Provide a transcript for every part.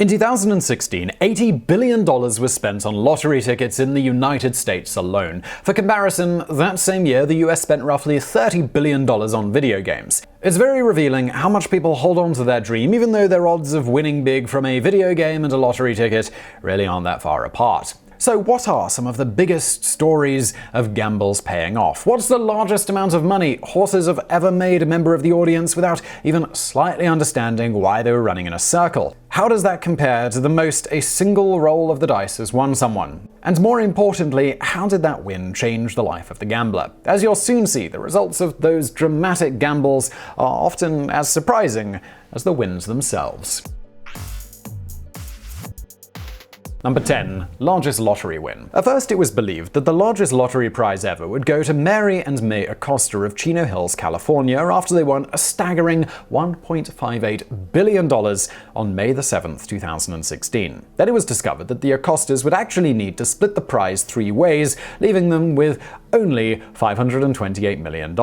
In 2016, $80 billion was spent on lottery tickets in the United States alone. For comparison, that same year, the US spent roughly $30 billion on video games. It's very revealing how much people hold on to their dream, even though their odds of winning big from a video game and a lottery ticket really aren't that far apart. So what are some of the biggest stories of gambles paying off? What's the largest amount of money horses have ever made a member of the audience without even slightly understanding why they were running in a circle? How does that compare to the most a single roll of the dice has won someone? And more importantly, how did that win change the life of the gambler? As you'll soon see, the results of those dramatic gambles are often as surprising as the wins themselves. Number 10. Largest lottery win. At first, it was believed that the largest lottery prize ever would go to Mary and May Acosta of Chino Hills, California, after they won a staggering $1.58 billion on May 7, 2016. Then it was discovered that the Acostas would actually need to split the prize 3 ways, leaving them with only $528 million.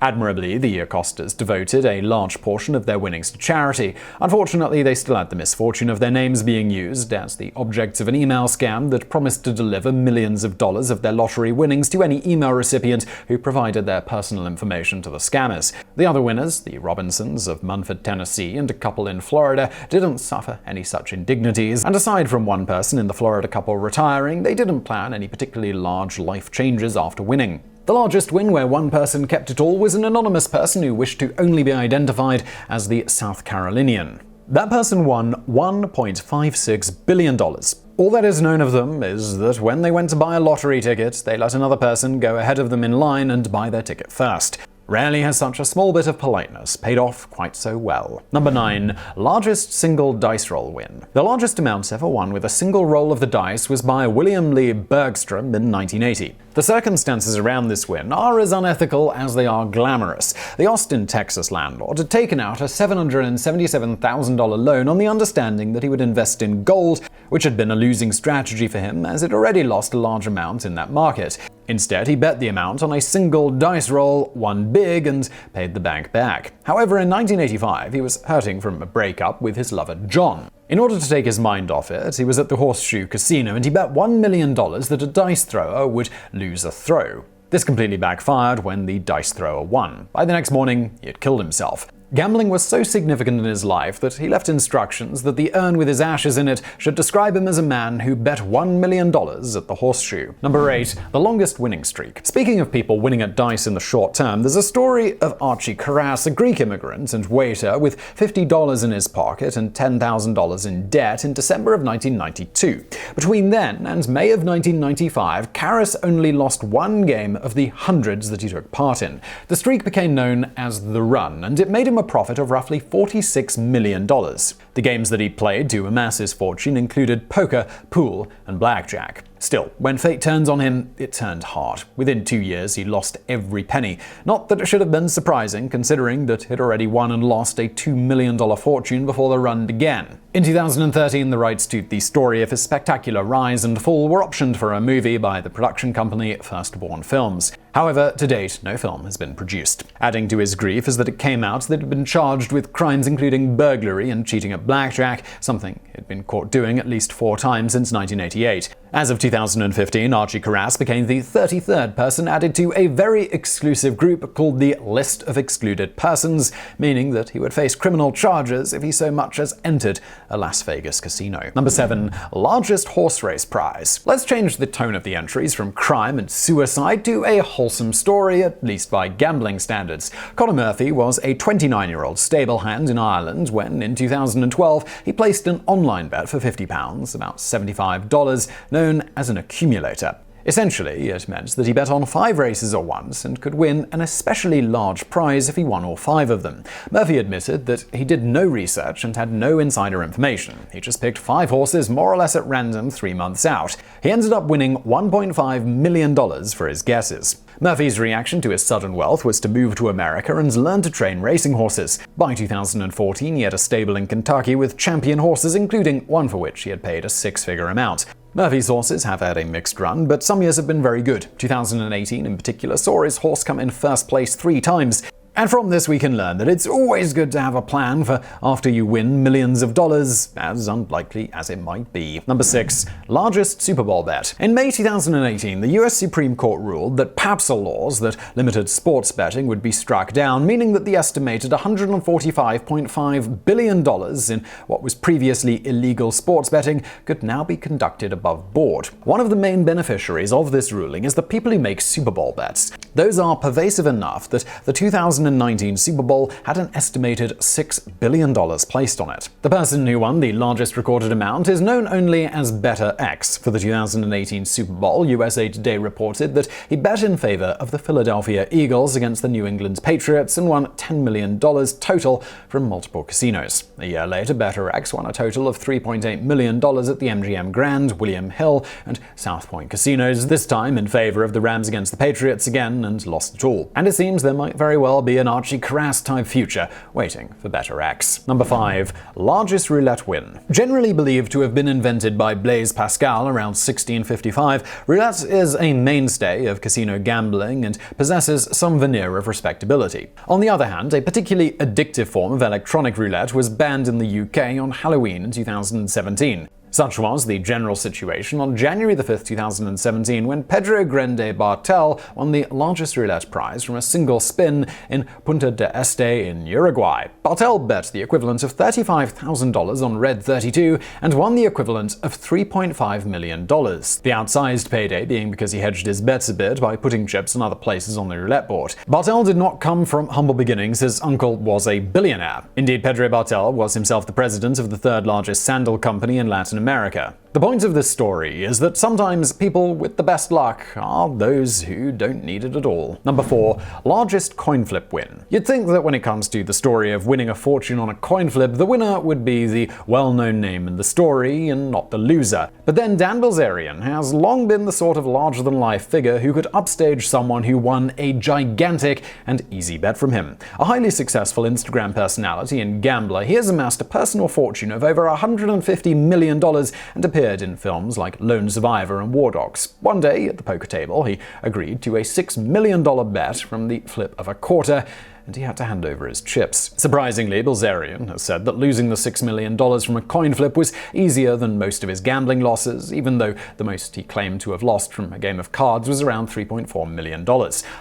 Admirably, the Acostas devoted a large portion of their winnings to charity. Unfortunately, they still had the misfortune of their names being used as the objects of an email scam that promised to deliver millions of dollars of their lottery winnings to any email recipient who provided their personal information to the scammers. The other winners, the Robinsons of Munford, Tennessee, and a couple in Florida, didn't suffer any such indignities, and aside from one person in the Florida couple retiring, they didn't plan any particularly large life changes after winning. The largest win, where one person kept it all, was an anonymous person who wished to only be identified as the South Carolinian. That person won $1.56 billion. All that is known of them is that when they went to buy a lottery ticket, they let another person go ahead of them in line and buy their ticket first. Rarely has such a small bit of politeness paid off quite so well. Number 9. Largest single dice roll win. The largest amount ever won with a single roll of the dice was by William Lee Bergstrom in 1980. The circumstances around this win are as unethical as they are glamorous. The Austin, Texas landlord had taken out a $777,000 loan on the understanding that he would invest in gold, which had been a losing strategy for him as it already lost a large amount in that market. Instead, he bet the amount on a single dice roll, won big, and paid the bank back. However, in 1985, he was hurting from a breakup with his lover John. In order to take his mind off it, he was at the Horseshoe Casino and he bet $1 million that a dice thrower would lose a throw. This completely backfired when the dice thrower won. By the next morning, he had killed himself. Gambling was so significant in his life that he left instructions that the urn with his ashes in it should describe him as a man who bet $1 million at the Horseshoe. Number 8. The longest winning streak. Speaking of people winning at dice in the short term, there's a story of Archie Carras, a Greek immigrant and waiter with $50 in his pocket and $10,000 in debt in December of 1992. Between then and May of 1995, Carras only lost 1 game of the hundreds that he took part in. The streak became known as The Run, and it made him a profit of roughly $46 million. The games that he played to amass his fortune included poker, pool, and blackjack. Still, when fate turns on him, it turned hard. Within 2 years, he lost every penny. Not that it should have been surprising, considering that he'd already won and lost a $2 million fortune before the run began. In 2013, the rights to the story of his spectacular rise and fall were optioned for a movie by the production company Firstborn Films. However, to date, no film has been produced. Adding to his grief is that it came out that he'd been charged with crimes including burglary and cheating at blackjack, something he'd been caught doing at least 4 times since 1988. As of 2015, Archie Carras became the 33rd person added to a very exclusive group called the List of Excluded Persons, meaning that he would face criminal charges if he so much as entered a Las Vegas casino. Number 7. Largest horse race prize. Let's change the tone of the entries from crime and suicide to a wholesome story, at least by gambling standards. Conor Murphy was a 29-year-old stablehand in Ireland when, in 2012, he placed an online bet for £50, about $75, known as an accumulator. Essentially, it meant that he bet on 5 races at once and could win an especially large prize if he won all 5 of them. Murphy admitted that he did no research and had no insider information. He just picked 5 horses more or less at random 3 months out. He ended up winning $1.5 million for his guesses. Murphy's reaction to his sudden wealth was to move to America and learn to train racing horses. By 2014, he had a stable in Kentucky with champion horses, including one for which he had paid a 6-figure amount. Murphy's horses have had a mixed run, but some years have been very good. 2018 in particular saw his horse come in first place 3 times. And from this we can learn that it's always good to have a plan for after you win millions of dollars, as unlikely as it might be. Number 6. Largest Super Bowl bet. In May 2018, the US Supreme Court ruled that PAPSA laws that limited sports betting would be struck down, meaning that the estimated $145.5 billion in what was previously illegal sports betting could now be conducted above board. One of the main beneficiaries of this ruling is the people who make Super Bowl bets. Those are pervasive enough that the 2019 Super Bowl had an estimated $6 billion placed on it. The person who won the largest recorded amount is known only as Better X. For the 2018 Super Bowl, USA Today reported that he bet in favor of the Philadelphia Eagles against the New England Patriots and won $10 million total from multiple casinos. A year later, Better X won a total of $3.8 million at the MGM Grand, William Hill, and South Point casinos, this time in favor of the Rams against the Patriots again, and lost it all. And it seems there might very well be an Archie Carras-type future waiting for Better X. Number 5. Largest Roulette Win. Generally believed to have been invented by Blaise Pascal around 1655, roulette is a mainstay of casino gambling and possesses some veneer of respectability. On the other hand, a particularly addictive form of electronic roulette was banned in the UK on Halloween in 2017. Such was the general situation on January 5, 2017, when Pedro Grande Bartel won the largest roulette prize from a single spin in Punta del Este in Uruguay. Bartel bet the equivalent of $35,000 on Red 32 and won the equivalent of $3.5 million. The outsized payday being because he hedged his bets a bit by putting chips in other places on the roulette board. Bartel did not come from humble beginnings. His uncle was a billionaire. Indeed, Pedro Bartel was himself the president of the third largest sandal company in Latin America. The point of this story is that sometimes people with the best luck are those who don't need it at all. Number 4. Largest coin flip win. You'd think that when it comes to the story of winning a fortune on a coin flip, the winner would be the well-known name in the story and not the loser. But then Dan Bilzerian has long been the sort of larger-than-life figure who could upstage someone who won a gigantic and easy bet from him. A highly successful Instagram personality and gambler, he has amassed a personal fortune of over $150 million and appeared in films like Lone Survivor and War Dogs. One day, at the poker table, he agreed to a $6 million bet from the flip of a quarter, and he had to hand over his chips. Surprisingly, Bilzerian has said that losing the $6 million from a coin flip was easier than most of his gambling losses, even though the most he claimed to have lost from a game of cards was around $3.4 million.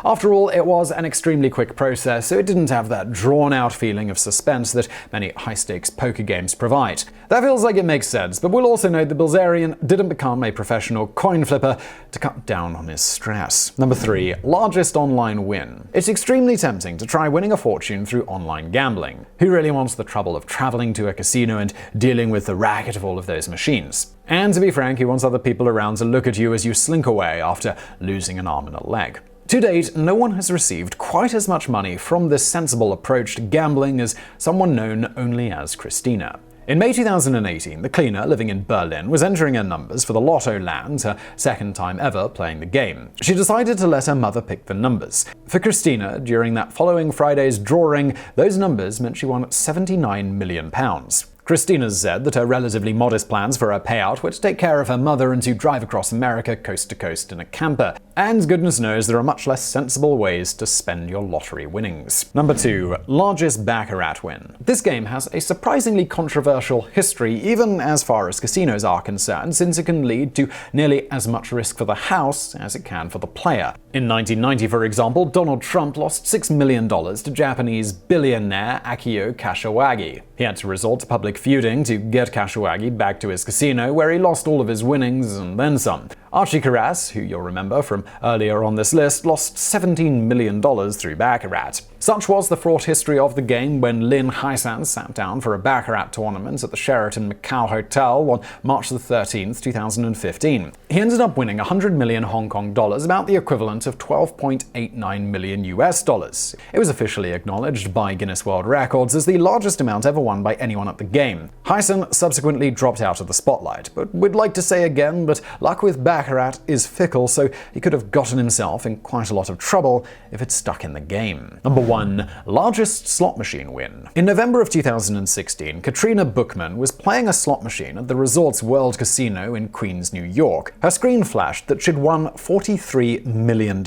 After all, it was an extremely quick process, so it didn't have that drawn-out feeling of suspense that many high-stakes poker games provide. That feels like it makes sense, but we'll also note that Bilzerian didn't become a professional coin flipper to cut down on his stress. Number 3. Largest online win. It's extremely tempting to try winning a fortune through online gambling. Who really wants the trouble of traveling to a casino and dealing with the racket of all of those machines? And to be frank, who wants other people around to look at you as you slink away after losing an arm and a leg? To date, no one has received quite as much money from this sensible approach to gambling as someone known only as Christina. In May 2018, the cleaner living in Berlin was entering her numbers for the Lotto Land, her second time ever playing the game. She decided to let her mother pick the numbers. For Christina, during that following Friday's drawing, those numbers meant she won £79 million. Christina said that her relatively modest plans for her payout were to take care of her mother and to drive across America coast to coast in a camper. And goodness knows there are much less sensible ways to spend your lottery winnings. Number 2. Largest Baccarat Win. This game has a surprisingly controversial history, even as far as casinos are concerned, since it can lead to nearly as much risk for the house as it can for the player. In 1990, for example, Donald Trump lost $6 million to Japanese billionaire Akio Kashiwagi. He had to resort to public feuding to get Kashiwagi back to his casino, where he lost all of his winnings and then some. Archie Carras, who you'll remember from earlier on this list, lost $17 million through Baccarat. Such was the fraught history of the game when Lin Haisan sat down for a Baccarat tournament at the Sheraton Macau Hotel on March 13, 2015. He ended up winning 100 million Hong Kong dollars, about the equivalent of $12.89 million US dollars. It was officially acknowledged by Guinness World Records as the largest amount ever won by anyone at the game. Haisan subsequently dropped out of the spotlight, but we'd like to say again that luck with Baccarat Baccarat is fickle, so he could have gotten himself in quite a lot of trouble if it stuck in the game. Number 1. Largest slot machine win. In November of 2016, Katrina Bookman was playing a slot machine at the resort's World Casino in Queens, New York. Her screen flashed that she'd won $43 million.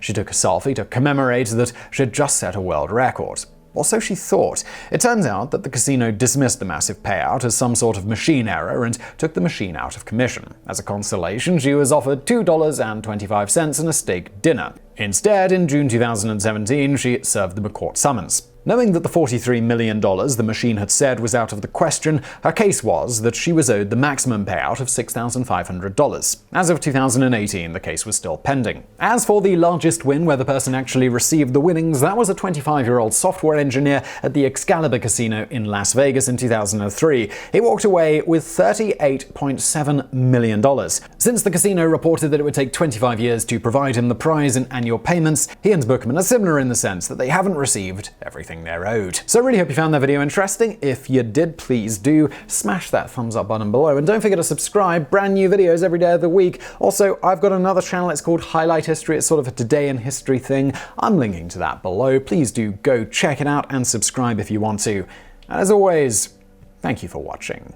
She took a selfie to commemorate that she had just set a world record. Or so she thought. It turns out that the casino dismissed the massive payout as some sort of machine error and took the machine out of commission. As a consolation, she was offered $2.25 and a steak dinner. Instead, in June 2017, she served them a court summons. Knowing that the $43 million the machine had said was out of the question, her case was that she was owed the maximum payout of $6,500. As of 2018, the case was still pending. As for the largest win where the person actually received the winnings, that was a 25-year-old software engineer at the Excalibur Casino in Las Vegas in 2003. He walked away with $38.7 million. Since the casino reported that it would take 25 years to provide him the prize in annual payments, he and Bookman are similar in the sense that they haven't received everything they're owed. So I really hope you found that video interesting. If you did, please do smash that thumbs up button below, and don't forget to subscribe. Brand new videos every day of the week. Also, I've got another channel, it's called Highlight History. It's sort of a today in history thing. I'm linking to that below. Please do go check it out and subscribe if you want to. And as always, thank you for watching.